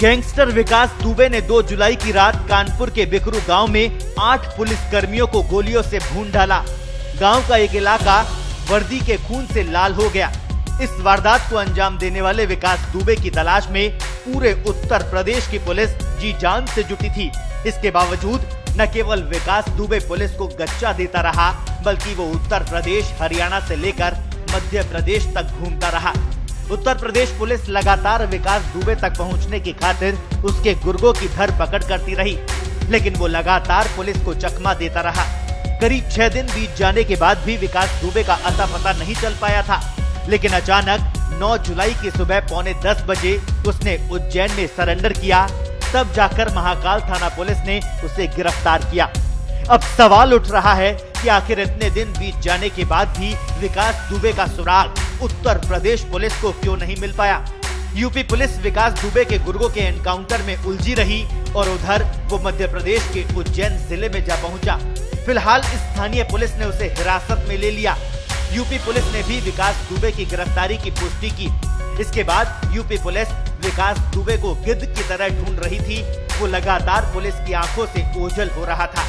Gangster विकास दुबे ने 2 जुलाई की रात कानपुर के बिकरू गांव में 8 पुलिस कर्मियों को गोलियों से भून डाला। गांव का एक इलाका वर्दी के खून से लाल हो गया। इस वारदात को अंजाम देने वाले विकास दुबे की तलाश में पूरे उत्तर प्रदेश की पुलिस जी जान से जुटी थी। इसके बावजूद न केवल विकास दुबे पुलिस को गच्चा देता रहा, बल्कि वो उत्तर प्रदेश, हरियाणा से लेकर मध्य प्रदेश तक घूमता रहा। उत्तर प्रदेश पुलिस लगातार विकास दुबे तक पहुंचने की खातिर उसके गुर्गों की धरपकड़ करती रही, लेकिन वो लगातार पुलिस को चकमा देता रहा। करीब 6 दिन बीत जाने के बाद भी विकास दुबे का अता पता नहीं चल पाया था, लेकिन अचानक 9 जुलाई की सुबह 9:45 बजे उसने उज्जैन में सरेंडर किया। तब जाकर महाकाल थाना पुलिस ने उसे गिरफ्तार किया। अब सवाल उठ रहा है कि आखिर इतने दिन बीत जाने के बाद भी विकास दुबे का सुराग उत्तर प्रदेश पुलिस को क्यों नहीं मिल पाया। यूपी पुलिस विकास दुबे के गुर्गों के एनकाउंटर में उलझी रही और उधर वो मध्य प्रदेश के उज्जैन जिले में जा पहुंचा। फिलहाल स्थानीय पुलिस ने उसे हिरासत में ले लिया। यूपी पुलिस ने भी विकास दुबे की गिरफ्तारी की पुष्टि की। इसके बाद यूपी पुलिस विकास दुबे को गिद्ध की तरह ढूंढ रही थी। वो लगातार पुलिस की आंखों से ओझल हो रहा था।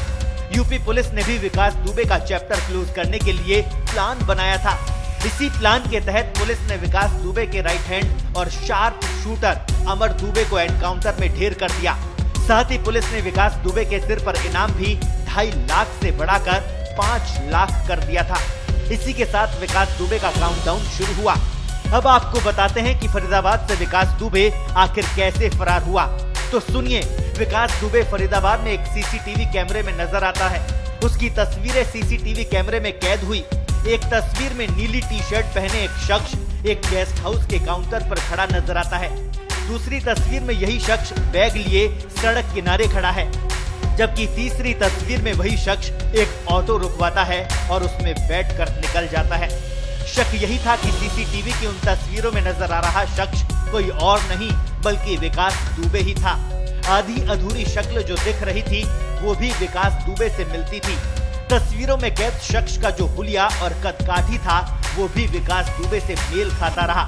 यूपी पुलिस ने भी विकास दुबे का चैप्टर क्लोज करने के लिए प्लान बनाया था। इसी प्लान के तहत पुलिस ने विकास दुबे के राइट हैंड और शार्प शूटर अमर दुबे को एनकाउंटर में ढेर कर दिया। साथ ही पुलिस ने विकास दुबे के सिर पर इनाम भी 2.5 लाख से बढ़ाकर 5 लाख कर दिया था। इसी के साथ विकास दुबे का काउंटडाउन शुरू हुआ। अब आपको बताते हैं कि फरीदाबाद से विकास दुबे आखिर कैसे फरार हुआ। तो सुनिए, विकास दुबे फरीदाबाद में एक सीसीटीवी कैमरे में नजर आता है। उसकी तस्वीरें सीसीटीवी कैमरे में कैद हुई। एक तस्वीर में नीली टी-शर्ट पहने एक शख्स एक गेस्ट हाउस के काउंटर पर खड़ा नजर आता है। दूसरी तस्वीर में यही शख्स बैग लिए सड़क किनारे खड़ा है, जबकि तीसरी तस्वीर में वही शख्स एक ऑटो रुकवाता है और उसमें बैठकर निकल जाता है। शक यही था कि सीसीटीवी की उन तस्वीरों में नजर आ रहा शख्स कोई और नहीं बल्कि विकास दुबे ही था। आधी अधूरी शक्ल जो दिख रही थी वो भी विकास दुबे से मिलती थी। तस्वीरों में कैद शख्स का जो हुलिया और कदकाठी था वो भी विकास दुबे से मेल खाता रहा।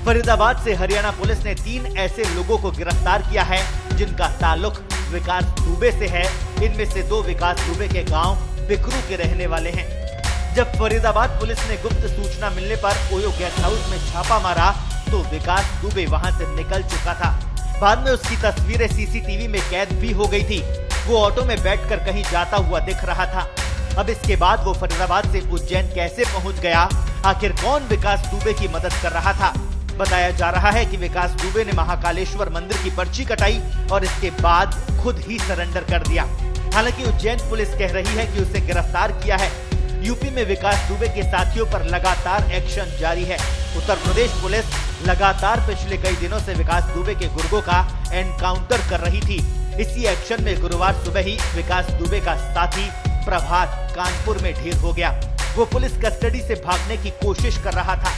फरीदाबाद से हरियाणा पुलिस ने 3 ऐसे लोगों को गिरफ्तार किया है जिनका ताल्लुक विकास दुबे से है। इनमें से 2 विकास दुबे के गांव बिकरू के रहने वाले हैं। जब फरीदाबाद पुलिस ने गुप्त सूचना मिलने पर ओयो गेस्ट हाउस में छापा मारा तो विकास दुबे वहां से निकल चुका था। बाद में उसकी तस्वीरें सीसीटीवी में कैद भी हो गई थी। वो ऑटो में बैठकर कहीं जाता हुआ दिख रहा था। अब इसके बाद वो फरीदाबाद से उज्जैन कैसे पहुंच गया, आखिर कौन विकास दुबे की मदद कर रहा था। बताया जा रहा है कि विकास दुबे ने महाकालेश्वर मंदिर की पर्ची कटाई और इसके बाद खुद ही सरेंडर कर दिया। हालांकि उज्जैन पुलिस कह रही है कि उसे गिरफ्तार किया है। यूपी में विकास दुबे के साथियों पर लगातार एक्शन जारी है। उत्तर प्रदेश पुलिस लगातार पिछले कई दिनों से विकास दुबे के गुर्गों का एनकाउंटर कर रही थी। इसी एक्शन में गुरुवार सुबह ही विकास दुबे का साथी प्रभात कानपुर में ढेर हो गया। वो पुलिस कस्टडी से भागने की कोशिश कर रहा था।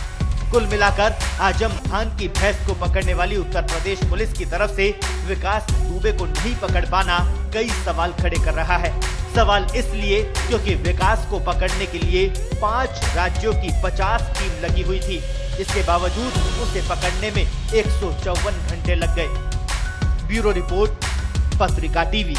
कुल मिलाकर आजम खान की भैंस को पकड़ने वाली उत्तर प्रदेश पुलिस की तरफ से विकास दुबे को नहीं पकड़ पाना कई सवाल खड़े कर रहा है। सवाल इसलिए क्योंकि विकास को पकड़ने के लिए 5 राज्यों की 50 टीम लगी हुई थी। इसके बावजूद उसे पकड़ने में 154 घंटे लग गए। ब्यूरो रिपोर्ट, पत्रिका टीवी।